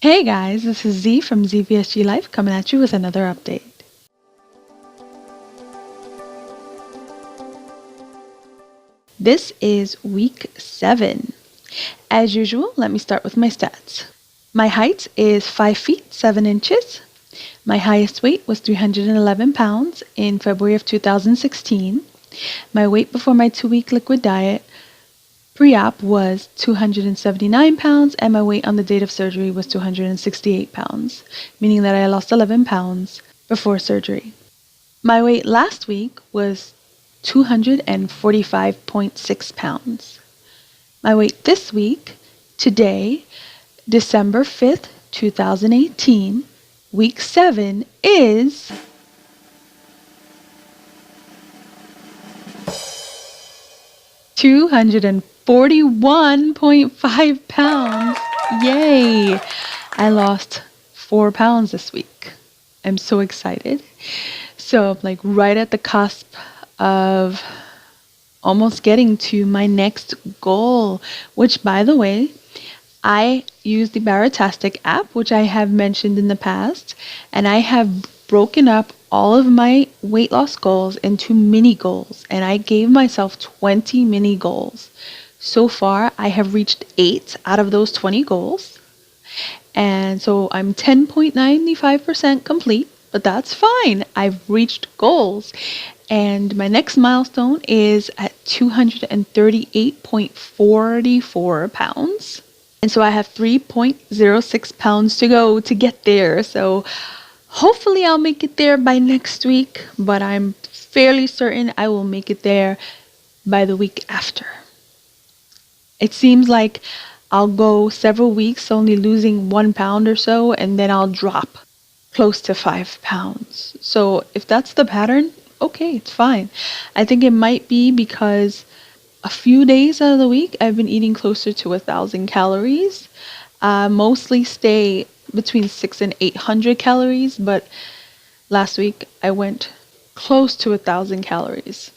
Hey guys, this is Z from ZeeVSGLife coming at you with another update. This is week 7. As usual, let me start with my stats. My height is 5 feet 7 inches. My highest weight was 311 pounds in February of 2016. My weight before my 2-week liquid diet pre-op was 279 pounds, and my weight on the date of surgery was 268 pounds, meaning that I lost 11 pounds before surgery. My weight last week was 245.6 pounds. My weight this week, today, December 5th, 2018, week 7, is 241.5 pounds. Yay! I lost 4 pounds this week. I'm so excited. So I'm like right at the cusp of almost getting to my next goal, which, by the way, I use the Baratastic app, which I have mentioned in the past, and I have broken up all of my weight loss goals into mini goals, and I gave myself 20 mini goals. So far, I have reached 8 out of those 20 goals, and so I'm 10.95% complete, but that's fine. I've reached goals, and my next milestone is at 238.44 pounds. And so I have 3.06 pounds to go to get there. So hopefully I'll make it there by next week, but I'm fairly certain I will make it there by the week after. It seems like I'll go several weeks only losing 1 pound or so, and then I'll drop close to 5 pounds. So if that's the pattern, okay, it's fine. I think it might be because a few days out of the week I've been eating closer to 1,000 calories. Mostly stay between 600 and 800 calories, but last week I went close to 1,000 calories.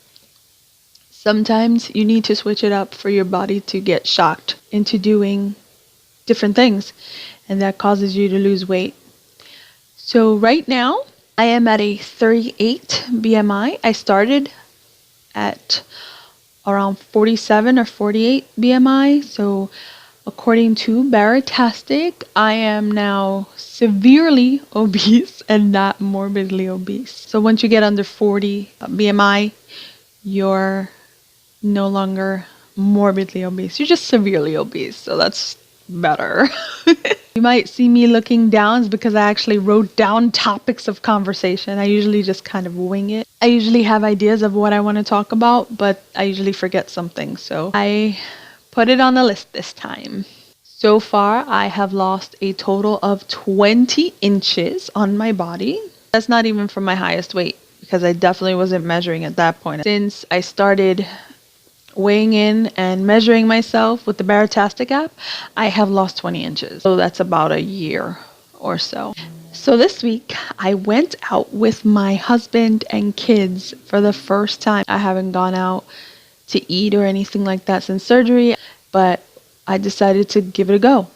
Sometimes you need to switch it up for your body to get shocked into doing different things, and that causes you to lose weight. So right now I am at a 38 BMI. I started at around 47 or 48 BMI. So according to Baratastic, I am now severely obese and not morbidly obese. So once you get under 40 BMI, you're no longer morbidly obese. You're just severely obese. So that's better. You might see me looking down because I actually wrote down topics of conversation. I usually just kind of wing it. I usually have ideas of what I want to talk about, but I usually forget something. So I put it on the list this time. So far, I have lost a total of 20 inches on my body. That's not even from my highest weight, because I definitely wasn't measuring at that point. Since I started weighing in and measuring myself with the Baratastic app, I have lost 20 inches. So that's about a year or so. So this week, I went out with my husband and kids for the first time. I haven't gone out to eat or anything like that since surgery, but I decided to give it a go.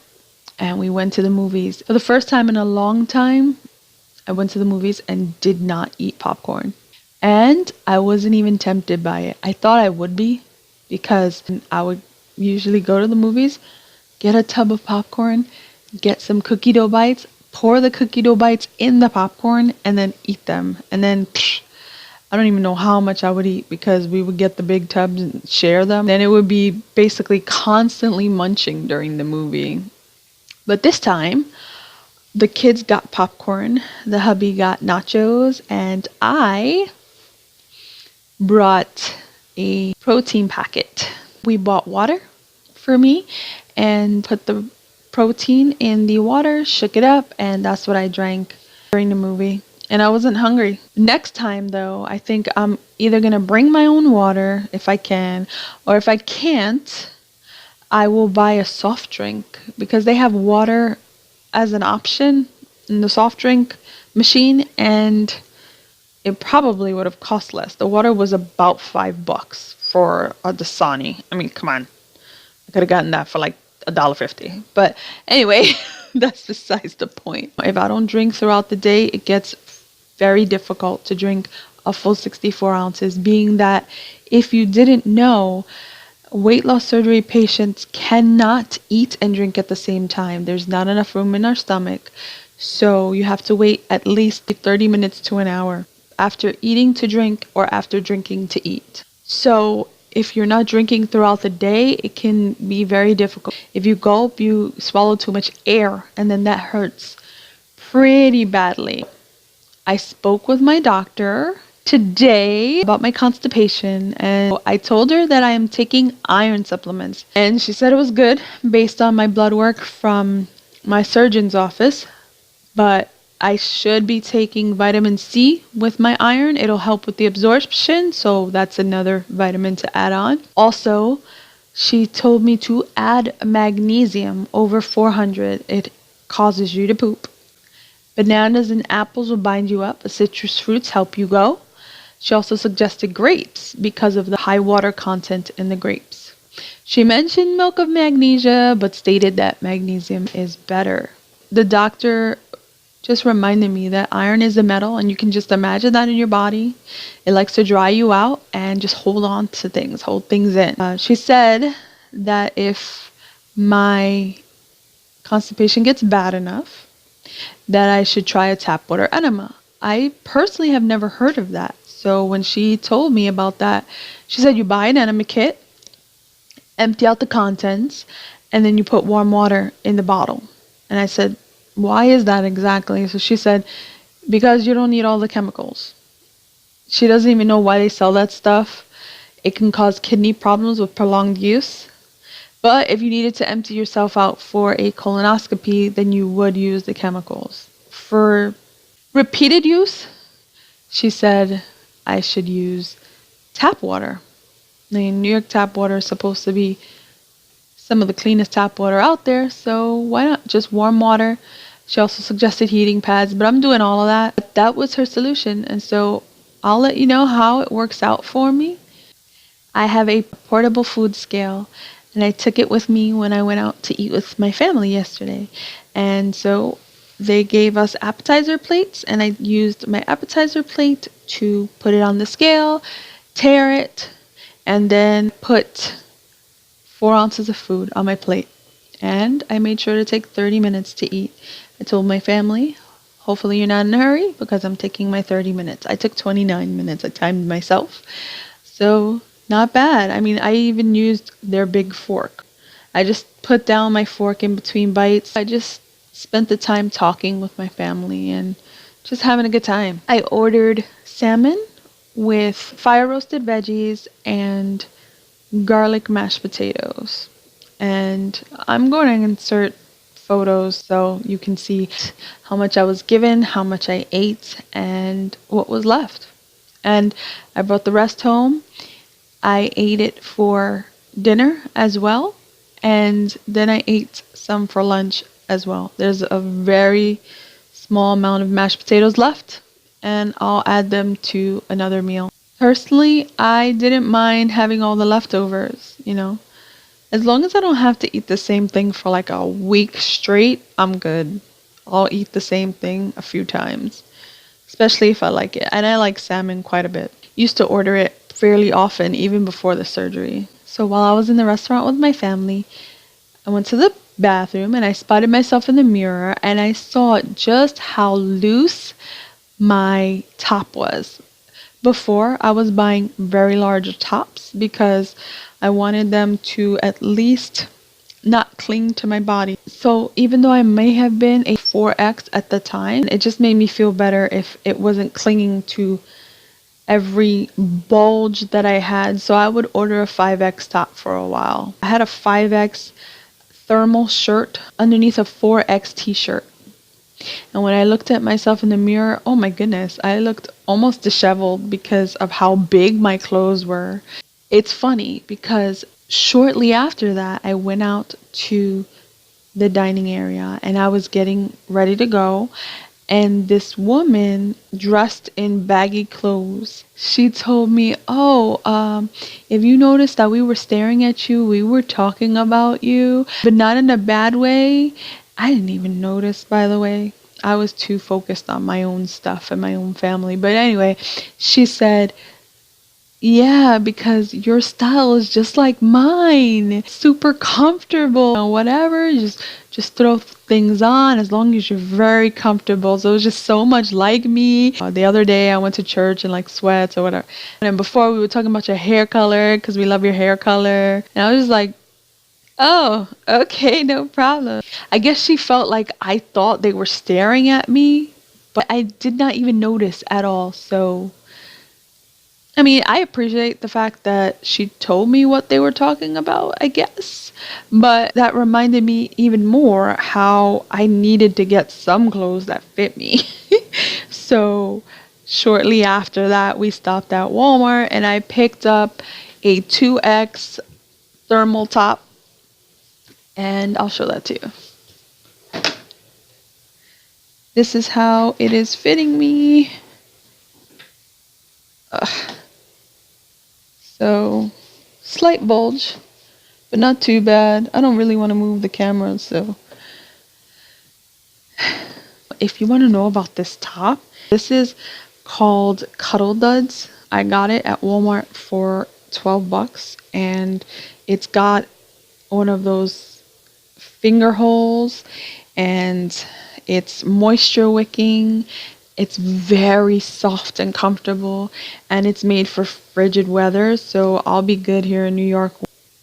And we went to the movies. For the first time in a long time, I went to the movies and did not eat popcorn. And I wasn't even tempted by it. I thought I would be, because I would usually go to the movies, get a tub of popcorn, get some cookie dough bites, pour the cookie dough bites in the popcorn, and then eat them. And then I don't even know how much I would eat, because we would get the big tubs and share them. Then it would be basically constantly munching during the movie. But this time, the kids got popcorn, the hubby got nachos, and I brought a protein packet. We bought water for me and put the protein in the water, shook it up, and that's what I drank during the movie. And I wasn't hungry. Next time though, I think I'm either gonna bring my own water if I can, or if I can't, I will buy a soft drink, because they have water as an option in the soft drink machine, and it probably would have cost less. The water was about $5 for a Dasani. I mean, come on. I could have gotten that for like $1.50. But anyway, that's besides the point. If I don't drink throughout the day, it gets very difficult to drink a full 64 ounces, being that if you didn't know, weight loss surgery patients cannot eat and drink at the same time. There's not enough room in our stomach. So you have to wait at least 30 minutes to an hour after eating to drink or after drinking to eat. So if you're not drinking throughout the day, it can be very difficult. If you gulp, you swallow too much air, and then that hurts pretty badly. I spoke with my doctor today about my constipation, and I told her that I am taking iron supplements, and she said it was good based on my blood work from my surgeon's office, but I should be taking vitamin C with my iron. It'll help with the absorption, so that's another vitamin to add on. Also, she told me to add magnesium over 400. It causes you to poop. Bananas and apples will bind you up. Citrus fruits help you go. She also suggested grapes because of the high water content in the grapes. She mentioned milk of magnesia, but stated that magnesium is better. The doctor just reminded me that iron is a metal, and you can just imagine that in your body. It likes to dry you out and just hold on to things, hold things in. She said that if my constipation gets bad enough, that I should try a tap water enema. I personally have never heard of that. So when she told me about that, she said you buy an enema kit, empty out the contents, and then you put warm water in the bottle. And I said, why is that exactly? So she said, because you don't need all the chemicals. She doesn't even know why they sell that stuff. It can cause kidney problems with prolonged use. But if you needed to empty yourself out for a colonoscopy, then you would use the chemicals. For repeated use, she said I should use tap water. I mean, New York tap water is supposed to be some of the cleanest tap water out there, so why not just warm water? She also suggested heating pads, but I'm doing all of that. But that was her solution, and so I'll let you know how it works out for me. I have a portable food scale, and I took it with me when I went out to eat with my family yesterday. And so they gave us appetizer plates, and I used my appetizer plate to put it on the scale, tare it, and then put 4 ounces of food on my plate. And I made sure to take 30 minutes to eat. I told my family, hopefully you're not in a hurry because I'm taking my 30 minutes. I took 29 minutes. I timed myself. So not bad. I mean, I even used their big fork. I just put down my fork in between bites. I just spent the time talking with my family and just having a good time. I ordered salmon with fire roasted veggies and garlic mashed potatoes. And I'm going to insert photos so you can see how much I was given, how much I ate, and what was left. And I brought the rest home. I ate it for dinner as well, and then I ate some for lunch as well. There's a very small amount of mashed potatoes left, and I'll add them to another meal. Personally, I didn't mind having all the leftovers, you know. As long as I don't have to eat the same thing for like a week straight, I'm good. I'll eat the same thing a few times, especially if I like it. And I like salmon quite a bit. Used to order it fairly often, even before the surgery. So while I was in the restaurant with my family, I went to the bathroom and I spotted myself in the mirror, and I saw just how loose my top was. Before, I was buying very large tops because I wanted them to at least not cling to my body. So even though I may have been a 4X at the time, it just made me feel better if it wasn't clinging to every bulge that I had. So I would order a 5X top for a while. I had a 5X thermal shirt underneath a 4X t-shirt. And when I looked at myself in the mirror, oh my goodness, I looked almost disheveled because of how big my clothes were. It's funny because shortly after that, I went out to the dining area and I was getting ready to go. And this woman dressed in baggy clothes, she told me, if you noticed that we were staring at you, we were talking about you, but not in a bad way. I didn't even notice, by the way. I was too focused on my own stuff and my own family. But anyway, she said, yeah, because your style is just like mine. Super comfortable. Whatever, just throw things on as long as you're very comfortable. So it was just so much like me. The other day I went to church in like sweats or whatever. And then before we were talking about your hair color because we love your hair color. And I was just like, oh, okay, no problem. I guess she felt like I thought they were staring at me, but I did not even notice at all. So I mean, I appreciate the fact that she told me what they were talking about, I guess. But that reminded me even more how I needed to get some clothes that fit me. So, shortly after that, we stopped at Walmart and I picked up a 2X thermal top. And I'll show that to you. This is how it is fitting me. Ugh. So, slight bulge, but not too bad. I don't really want to move the camera, so. If you want to know about this top, this is called Cuddle Duds. I got it at Walmart for 12 bucks, and it's got one of those finger holes, and it's moisture wicking. It's very soft and comfortable, and it's made for frigid weather, so I'll be good here in New York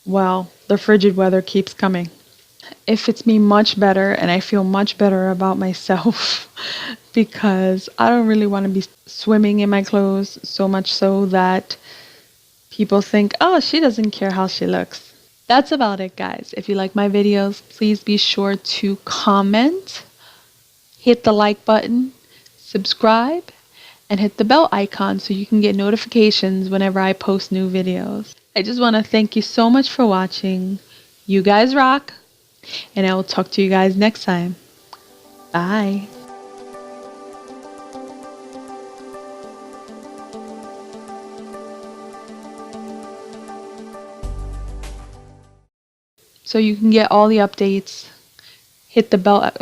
while the frigid weather keeps coming. It fits me much better, and I feel much better about myself because I don't really want to be swimming in my clothes so much so that people think, oh, she doesn't care how she looks. That's about it, guys. If you like my videos, please be sure to comment, hit the like button, subscribe, and hit the bell icon so you can get notifications whenever I post new videos. I just want to thank you so much for watching. You guys rock, and I will talk to you guys next time. Bye. So you can get all the updates. Hit the bell.